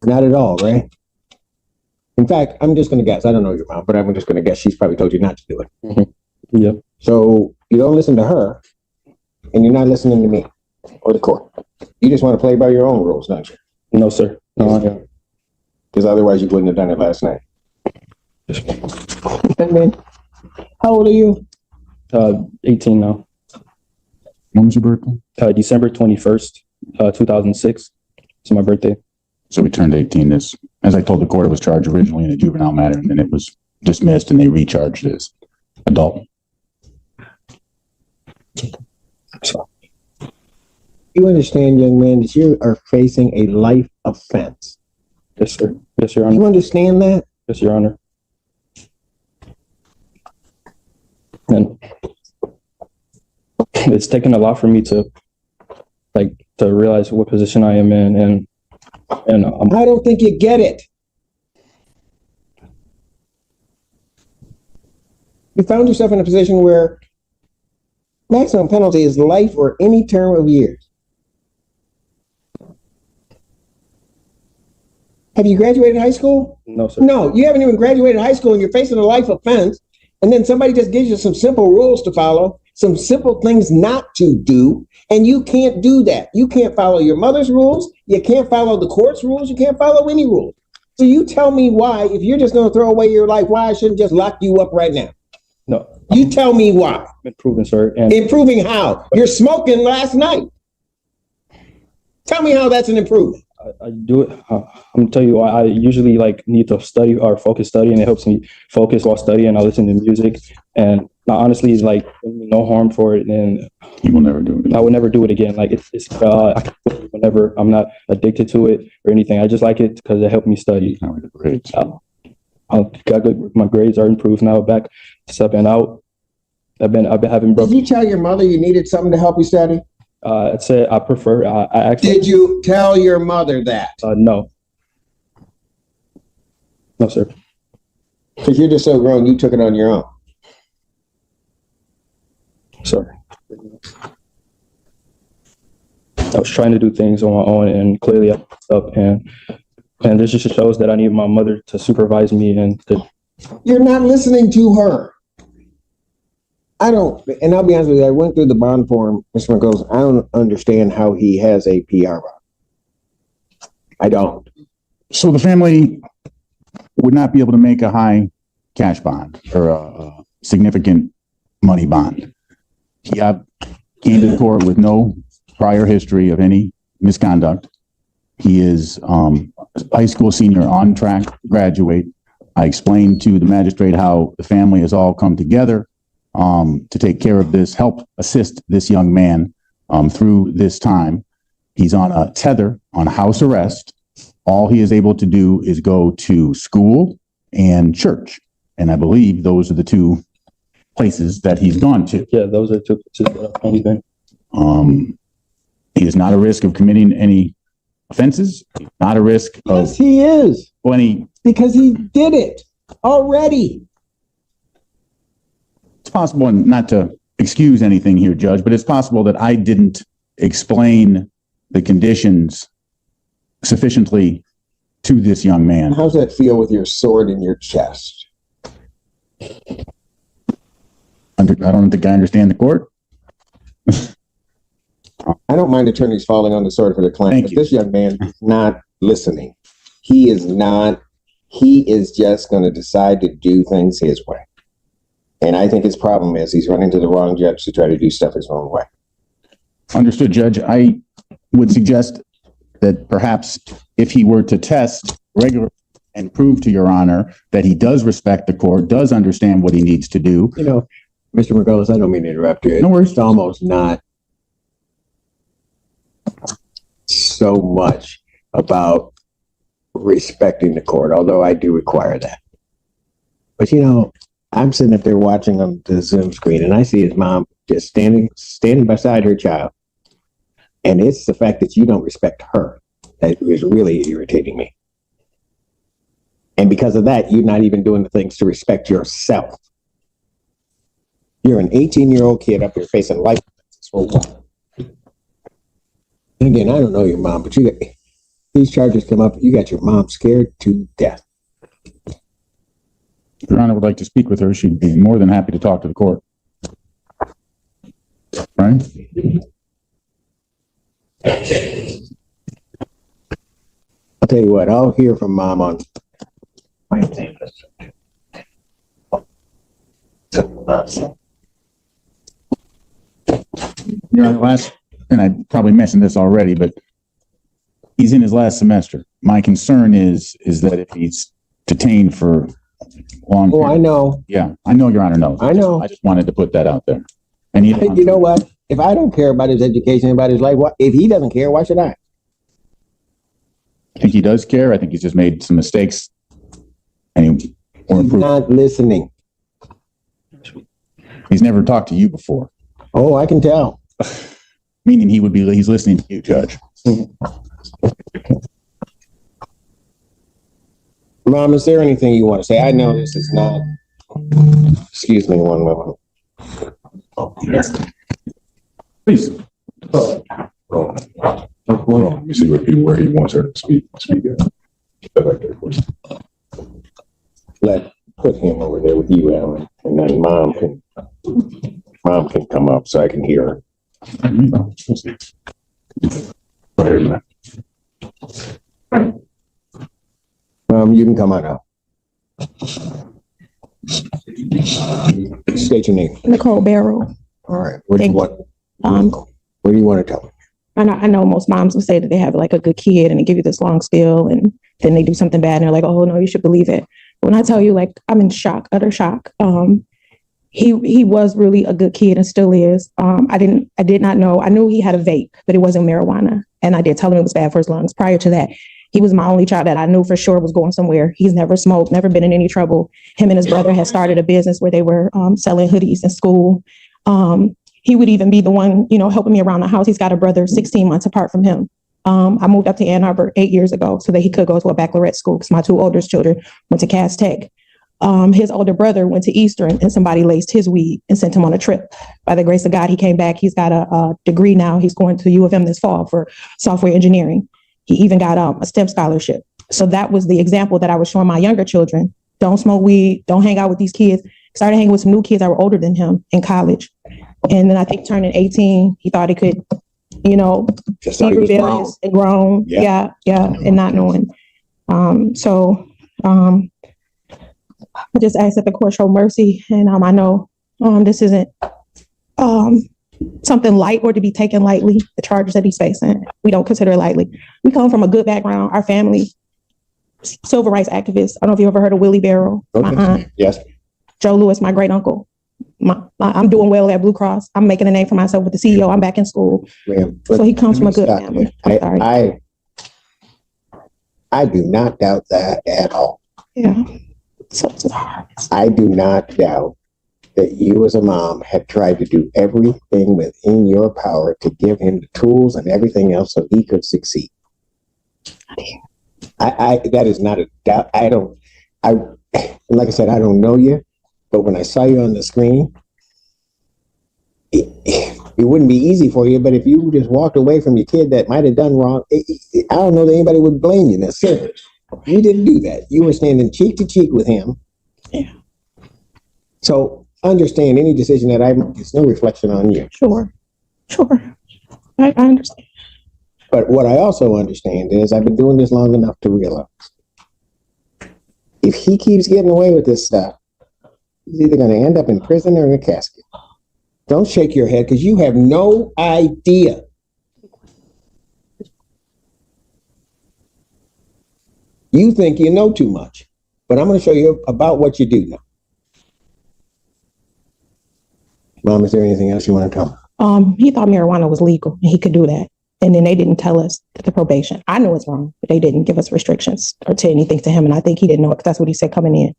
Not at all, right? In fact, I'm just going to guess. I don't know your mom, but I'm just going to guess she's probably told you not to do it. Mm-hmm. Yep. So you don't listen to her, and you're not listening to me or the court. You just want to play by your own rules, don't you? No, sir. No, because otherwise you wouldn't have done it last night. Man, how old are you? 18 now. When was your birthday? December 21st, 2006. It's my birthday. So we turned 18. This, as I told the court, it was charged originally in a juvenile matter, and then it was dismissed, and they recharged as adult. So, you understand, young man, that you are facing a life offense. Yes, sir. Yes, Your Honor. You understand that? Yes, Your Honor. And it's taken a lot for me to realize what position I am in, and I don't think you get it. You found yourself in a position where maximum penalty is life or any term of years. Have you graduated high school? No, sir. No, you haven't even graduated high school, and you're facing a life offense. And then somebody just gives you some simple rules to follow, some simple things not to do, and you can't do that. You can't follow your mother's rules. You can't follow the court's rules. You can't follow any rules. So you tell me why, if you're just going to throw away your life, why I shouldn't just lock you up right now? No. You tell me why. Improving, sir. And Improving how? You're smoking last night. Tell me how that's an improvement. I do it. I'm gonna tell you, I usually need to study or focus study, and it helps me focus while studying. I listen to music, and honestly, no harm for it, and you will never do it. I would never do it again. I can do it whenever. I'm not addicted to it or anything. I just like it because it helped me study. My grades are improved now. Back stepping out. I've been having. Did you tell your mother you needed something to help you study? I'd say I prefer. I actually. Did you tell your mother that? No. No, sir. Because you're just so grown, you took it on your own. Sorry. I was trying to do things on my own, and clearly I messed up. And this just shows that I need my mother to supervise me and to. You're not listening to her. I don't, and I'll be honest with you, I went through the bond form, Mr. McCollum. I don't understand how he has a PR bond. I don't. So the family would not be able to make a high cash bond or a significant money bond. He came to the court with no prior history of any misconduct. He is a high school senior on track to graduate. I explained to the magistrate how the family has all come together to take care of this, help assist this young man through this time. He's on a tether, on house arrest. All he is able to do is go to school and church. And I believe those are the two places that he's gone to. Yeah, those are two places that I've only been. He is not a risk of committing any offenses. He's not a risk of. Yes, he is. Because he did it already. It's possible, and not to excuse anything here, Judge, but it's possible that I didn't explain the conditions sufficiently to this young man. How's that feel with your sword in your chest? I don't think I understand the court. I don't mind attorneys falling on the sword for their client, but this young man is not listening. He is not. He is just going to decide to do things his way. And I think his problem is he's running to the wrong judge to try to do stuff his own way. Understood, Judge. I would suggest that perhaps if he were to test regularly and prove to Your Honor that he does respect the court, does understand what he needs to do. You know, Mr. McCullough, I don't mean to interrupt you. No worries. It's almost not so much about respecting the court, although I do require that. But I'm sitting up there watching on the Zoom screen, and I see his mom just standing beside her child. And it's the fact that you don't respect her that is really irritating me. And because of that, you're not even doing the things to respect yourself. You're an 18-year-old kid up here facing life sentences for what? And again, I don't know your mom, but these charges come up, you got your mom scared to death. If Your Honor would like to speak with her, she'd be more than happy to talk to the court. Right? I'll tell you what, I'll hear from mom on. Your Honor, and I probably mentioned this already, but he's in his last semester. My concern is that if he's detained for long. Oh, I know. Yeah, I know Your Honor knows. I know. I just wanted to put that out there. And You know what? If I don't care about his education, about his life, if he doesn't care, why should I? I think he does care. I think he's just made some mistakes. And He's not listening. He's never talked to you before. Oh, I can tell. Meaning he's listening to you, Judge. Mom, is there anything you want to say? I know this is not. Excuse me one moment. Oh, yes. Please. Let me see where he wants her to speak. Put him over there with you, Alan, and then mom can come up so I can hear her. You can come on up. State your name. Nicole Barrow. All right. What do you want? What do you want to tell me? I know most moms will say that they have like a good kid and they give you this long spiel and then they do something bad and they're like, oh no, you should believe it. When I tell you, like, I'm in shock, utter shock. He was really a good kid and still is. I did not know. I knew he had a vape, but it wasn't marijuana. And I did tell him it was bad for his lungs. Prior to that, he was my only child that I knew for sure was going somewhere. He's never smoked, never been in any trouble. Him and his brother had started a business where they were selling hoodies in school. He would even be the one, helping me around the house. He's got a brother 16 months apart from him. I moved up to Ann Arbor 8 years ago so that he could go to a baccalaureate school because my two oldest children went to Cass Tech. His older brother went to Eastern and somebody laced his weed and sent him on a trip. By the grace of God, he came back. He's got a degree now. He's going to U of M this fall for software engineering. He even got a STEM scholarship. So that was the example that I was showing my younger children. Don't smoke weed. Don't hang out with these kids. Started hanging with some new kids that were older than him in college. And then I think turning 18, he thought he could, Just be rebellious and grown. Yeah. And not knowing. I just ask that the court show mercy. And I know this isn't something light or to be taken lightly, the charges that he's facing. We don't consider it lightly. We come from a good background. Our family, civil rights activists. I don't know if you ever heard of Willie Barrow. Okay. My aunt. Yes. Joe Lewis, my great uncle. I'm doing well at Blue Cross. I'm making a name for myself with the CEO. I'm back in school. Ma'am, So he comes from a good stop family. you. I'm sorry. I do not doubt that at all. Yeah. So it's hard. I do not doubt that you as a mom have tried to do everything within your power to give him the tools and everything else so he could succeed. That is not a doubt. Like I said, I don't know you, but when I saw you on the screen, it wouldn't be easy for you, but if you just walked away from your kid that might have done wrong, I don't know that anybody would blame you necessarily. You didn't do that. You were standing cheek to cheek with him. Yeah. So understand any decision that I make, it's no reflection on you. Sure. I understand. But what I also understand is I've been doing this long enough to realize if he keeps getting away with this stuff, he's either going to end up in prison or in a casket. Don't shake your head because you have no idea. You think you know too much, but I'm going to show you about what you do know. Mom, is there anything else you want to tell me? He thought marijuana was legal and he could do that. And then they didn't tell us that the probation. I know it's wrong, but they didn't give us restrictions or say anything to him. And I think he didn't know it because that's what he said coming in.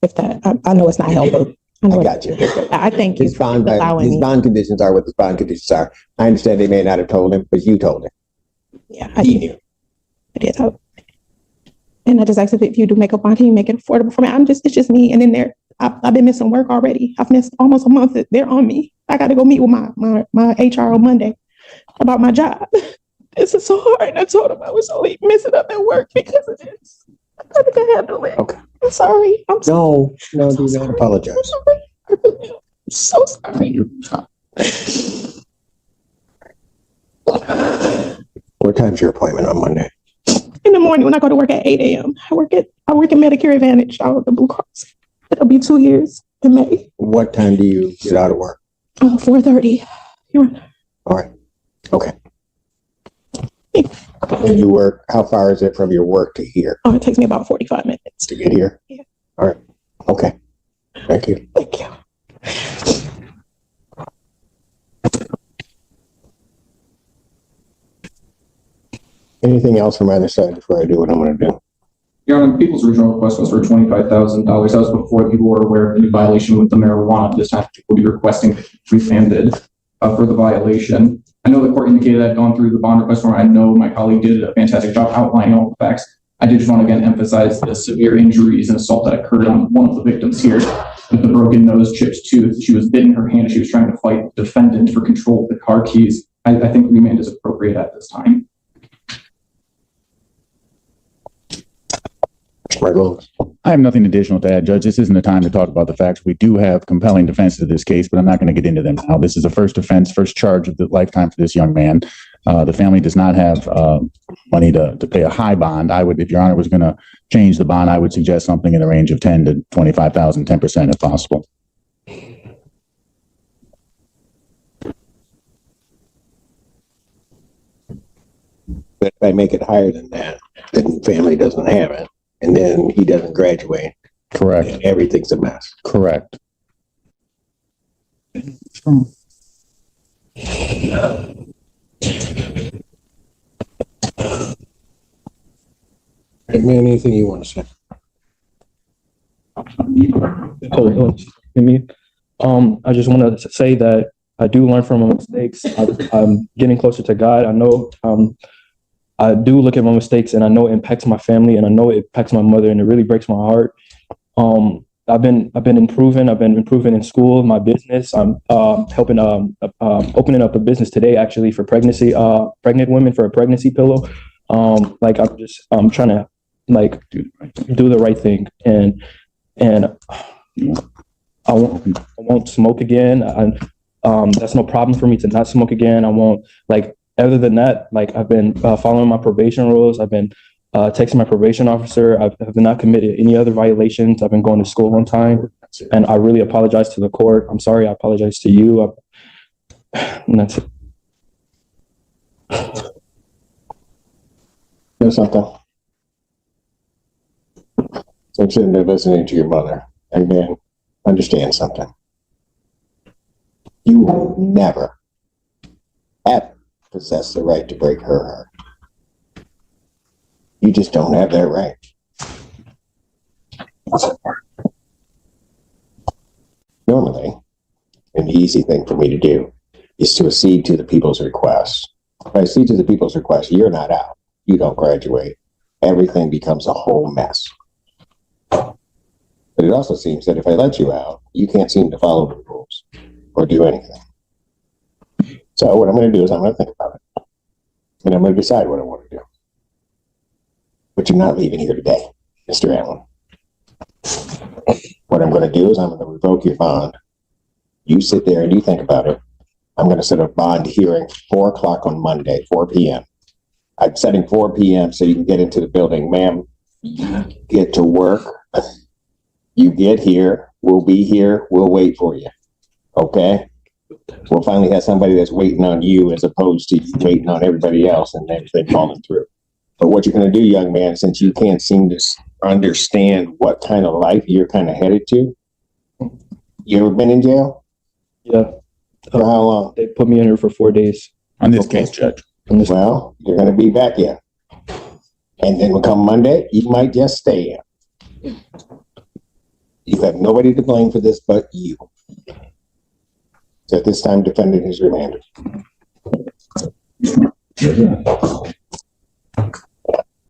If that, I know it's not helpful. I got you. I thank you His for bond allowing me. conditions are what his bond conditions are. I understand they may not have told him, but you told him. Yeah, I He did. knew. I did. And I just asked if you do make a bond, can you make it affordable for me? It's just me. And then I've been missing work already. I've missed almost a month. They're on me. I got to go meet with my HR on Monday about my job. this is so hard. And I told him I was only messing up at work because of this. I think I handle it. Okay. I'm sorry. I'm so, No, so do not sorry. apologize. I'm sorry. I really am. I'm so sorry. What time's your appointment on Monday? In the morning when I go to work at 8 a.m. I work in Medicare Advantage out of the Blue Cross. It'll be 2 years in May. What time do you get out of work? 4:30. All right. Okay. And you work, how far is it from your work to here, Oh, it takes me about 45 minutes. to get here? Yeah. All right. Okay. Thank you. Thank you. Anything else from either side before I do what I'm going to do? Your Honor, the people's original request was for $25,000. That was before people were aware of the violation with the marijuana. This time people will be requesting refunded for the violation. I know the court indicated I've gone through the bond request form. I know my colleague did a fantastic job outlining all the facts. I did just want to again emphasize the severe injuries and assault that occurred on one of the victims here with the broken nose, chipped tooth. She was bitten her hand. She was trying to fight the defendant for control of the car keys. I think remand is appropriate at this time. Margolis? I have nothing additional to add, Judge. This isn't the time to talk about the facts. We do have compelling defenses to this case, but I'm not going to get into them now. This is the first offense, first charge of the lifetime for this young man. The family does not have money to pay a high bond. I would, if Your Honor was going to change the bond, I would suggest something in the range of 10 to 25,000, 10% if possible. But if I make it higher than that, then the family doesn't have it. And then he doesn't graduate. Correct. And everything's a mess. Correct. Anything you want to say? Hold on. Give me. I just want to say that I do learn from my mistakes. I'm getting closer to God. I know I do look at my mistakes and I know it impacts my family and I know it impacts my mother and it really breaks my heart. I've been improving. I've been improving in school, my business. I'm helping opening up a business today actually for pregnant women for a pregnancy pillow. I'm trying to do the right thing and I won't smoke again. That's no problem for me to not smoke again. I won't other than that, I've been following my probation rules. I've been texting my probation officer. I've not committed any other violations. I've been going to school on time. And I really apologize to the court. I'm sorry. I apologize to you. And that's it. You know something? I'm sitting there listening to your mother, and then understand something. You will never, ever possess the right to break her heart. You just don't have that right. Normally, an easy thing for me to do is to accede to the people's request. If I accede to the people's request, you're not out. You don't graduate. Everything becomes a whole mess. But it also seems that if I let you out, you can't seem to follow the rules or do anything. So what I'm going to do is I'm going to think about it. And I'm going to decide what I want to do. But you're not leaving here today, Mr. Allen. What I'm going to do is I'm going to revoke your bond. You sit there and you think about it. I'm going to set a bond hearing 4 o'clock on Monday, 4 p.m. I'm setting 4 p.m. so you can get into the building. Ma'am, you get to work. You get here. We'll be here. We'll wait for you. Okay? We'll finally have somebody that's waiting on you as opposed to you waiting on everybody else and everything falling through. But what you're going to do, young man, since you can't seem to understand what kind of life you're kind of headed to, you ever been in jail? Yeah. For how long? They put me in here for 4 days. On this Okay. case, Judge. Well, you're going to be back in. And then come Monday, you might just stay in. You have nobody to blame for this but you. So at this time, defendant is remanded.